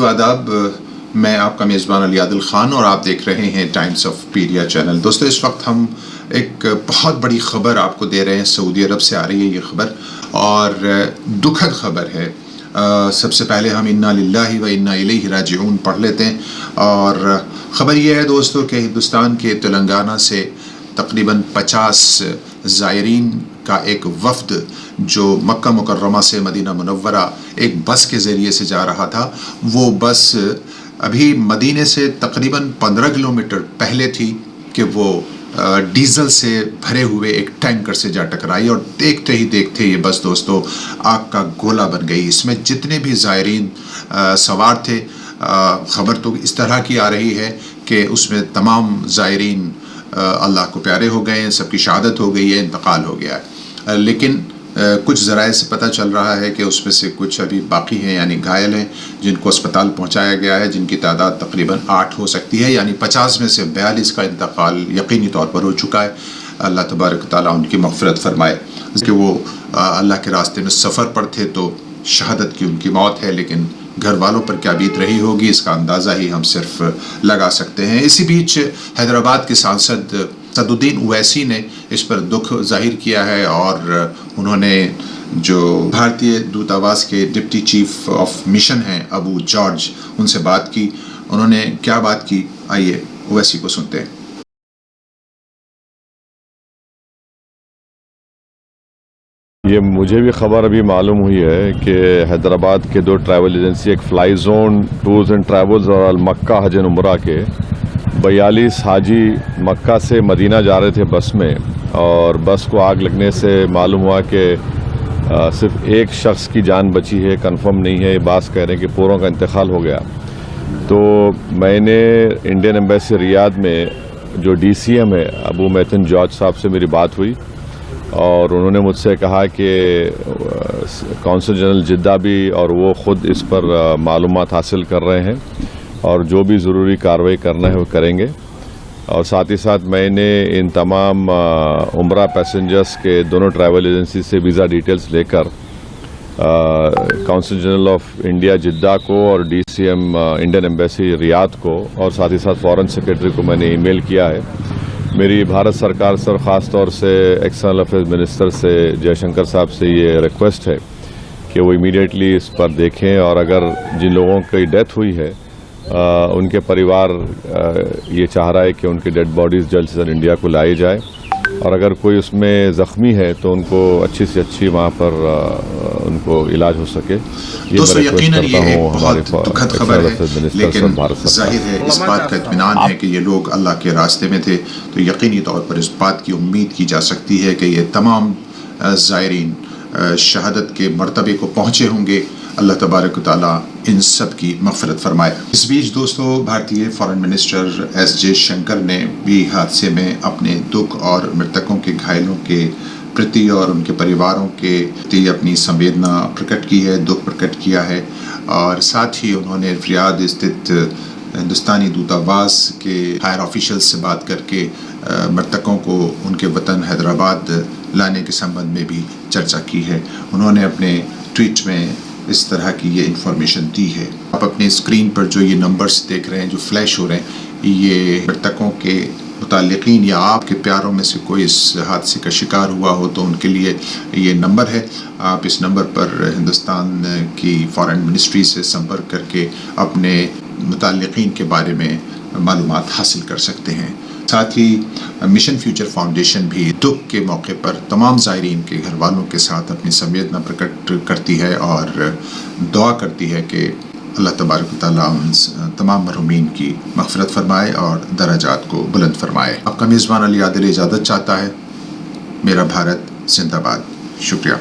دوستو آداب، میں آپ کا میزبان علی عادل خان اور آپ دیکھ رہے ہیں ٹائمز آف پیڈیا چینل۔ دوستو اس وقت ہم ایک بہت بڑی خبر آپ کو دے رہے ہیں، سعودی عرب سے آ رہی ہے یہ خبر اور دکھد خبر ہے۔ سب سے پہلے ہم انا للہ و انا الیہ راجعون پڑھ لیتے ہیں، اور خبر یہ ہے دوستو کہ ہندوستان کے تلنگانہ سے تقریباً 50 زائرین کا ایک وفد جو مکہ مکرمہ سے مدینہ منورہ ایک بس کے ذریعے سے جا رہا تھا، وہ بس ابھی مدینے سے تقریباً 15 کلومیٹر پہلے تھی کہ وہ ڈیزل سے بھرے ہوئے ایک ٹینکر سے جا ٹکرائی، اور دیکھتے ہی دیکھتے یہ بس دوستو آگ کا گولا بن گئی۔ اس میں جتنے بھی زائرین سوار تھے، خبر تو اس طرح کی آ رہی ہے کہ اس میں تمام زائرین اللہ کو پیارے ہو گئے ہیں، سب کی شہادت ہو گئی ہے، انتقال ہو گیا ہے، لیکن کچھ ذرائع سے پتہ چل رہا ہے کہ اس میں سے کچھ ابھی باقی ہیں، یعنی گھائل ہیں، جن کو اسپتال پہنچایا گیا ہے، جن کی تعداد تقریباً 8 ہو سکتی ہے، یعنی 50 میں سے 42 کا انتقال یقینی طور پر ہو چکا ہے۔ اللہ تبارک تعالیٰ ان کی مغفرت فرمائے کہ وہ اللہ کے راستے میں سفر پر تھے تو شہادت کی ان کی موت ہے، لیکن گھر والوں پر کیا بیت رہی ہوگی اس کا اندازہ ہی ہم صرف لگا سکتے ہیں۔ اسی بیچ حیدرآباد کے سانسد اسد الدین اویسی نے اس پر دکھ ظاہر کیا ہے، اور انہوں نے جو بھارتی دودھاواس کے ڈپٹی چیف آف مشن ہیں ابو جارج، ان سے بات کی۔ انہوں نے کیا بات کی، آئیے اویسی کو سنتے ہیں۔ یہ مجھے بھی خبر ابھی معلوم ہوئی ہے کہ حیدرآباد کے 2 ٹریول ایجنسی، ایک fly zone tours and travels اور المکہ حج اینڈ عمرہ کے 42 حاجی مکہ سے مدینہ جا رہے تھے بس میں، اور بس کو آگ لگنے سے معلوم ہوا کہ صرف ایک شخص کی جان بچی ہے، کنفرم نہیں ہے، یہ بعض کہہ رہے ہیں کہ پوروں کا انتقال ہو گیا۔ تو میں نے انڈین ایمبیسی ریاض میں جو ڈی سی ایم ہے ابو میتن جارج صاحب سے میری بات ہوئی، اور انہوں نے مجھ سے کہا کہ کونسل جنرل جدہ بھی اور وہ خود اس پر معلومات حاصل کر رہے ہیں، اور جو بھی ضروری کارروائی کرنا ہے وہ کریں گے۔ اور ساتھ ہی ساتھ میں نے ان تمام عمرہ پیسنجرز کے دونوں ٹریول ایجنسی سے ویزا ڈیٹیلز لے کر consul general of India Jeddah کو اور D C M Indian embassy Riyadh کو اور ساتھ ہی ساتھ فارن سیکرٹری کو میں نے ای میل کیا ہے۔ میری بھارت سرکار سے اور خاص طور سے ایکسٹرنل افیئرز منسٹر سے جے شنکر صاحب سے یہ ریکویسٹ ہے کہ وہ امیڈیٹلی اس پر دیکھیں، اور اگر جن لوگوں کی ڈیتھ ہوئی ہے ان کے پریوار یہ چاہ رہا ہے کہ ان کی ڈیڈ باڈیز جلد سے جلد انڈیا کو لائی جائے، اور اگر کوئی اس میں زخمی ہے تو ان کو اچھی سے اچھی وہاں پر ان کو علاج ہو سکے۔ دوستو یقیناً یہ ایک بہت دکھد خبر ہے، لیکن ظاہر ہے اس بات کا اطمینان ہے کہ یہ لوگ اللہ کے راستے میں تھے، تو یقینی طور پر اس بات کی امید کی جا سکتی ہے کہ یہ تمام زائرین شہادت کے مرتبے کو پہنچے ہوں گے۔ اللہ تبارک و تعالیٰ ان سب کی مغفرت فرمائے۔ اس بیچ دوستو بھارتی foreign minister S J Shankar نے بھی حادثے میں اپنے دکھ اور مرتکوں کے گھائلوں کے پرتی اور ان کے پریواروں کے پرتی اپنی سنویدنا پرکٹ کی ہے، دکھ پرکٹ کیا ہے، اور ساتھ ہی انہوں نے ریاض استھت ہندوستانی دودھاواس کے ہائر آفیشل سے بات کر کے مرتکوں کو ان کے وطن حیدرآباد لانے کے سمبندھ میں بھی چرچا کی ہے۔ انہوں نے اپنے ٹویٹ میں اس طرح کی یہ انفارمیشن دی ہے۔ آپ اپنے اسکرین پر جو یہ نمبرز دیکھ رہے ہیں جو فلیش ہو رہے ہیں، یہ مرتکوں کے متعلقین یا آپ کے پیاروں میں سے کوئی اس حادثے کا شکار ہوا ہو تو ان کے لیے یہ نمبر ہے۔ آپ اس نمبر پر ہندوستان کی فارن منسٹری سے سمپرک کر کے اپنے متعلقین کے بارے میں معلومات حاصل کر سکتے ہیں۔ ساتھ ہی مشن فیوچر فاؤنڈیشن بھی دکھ کے موقع پر تمام زائرین کے گھر والوں کے ساتھ اپنی سنویدنا پرکٹ کرتی ہے اور دعا کرتی ہے کہ اللہ تبارک و تعالیٰ تمام مرحومین کی مغفرت فرمائے اور درجات کو بلند فرمائے۔ آپ کا میزبان علی عادل اجازت چاہتا ہے۔ میرا بھارت زندہ باد۔ شکریہ۔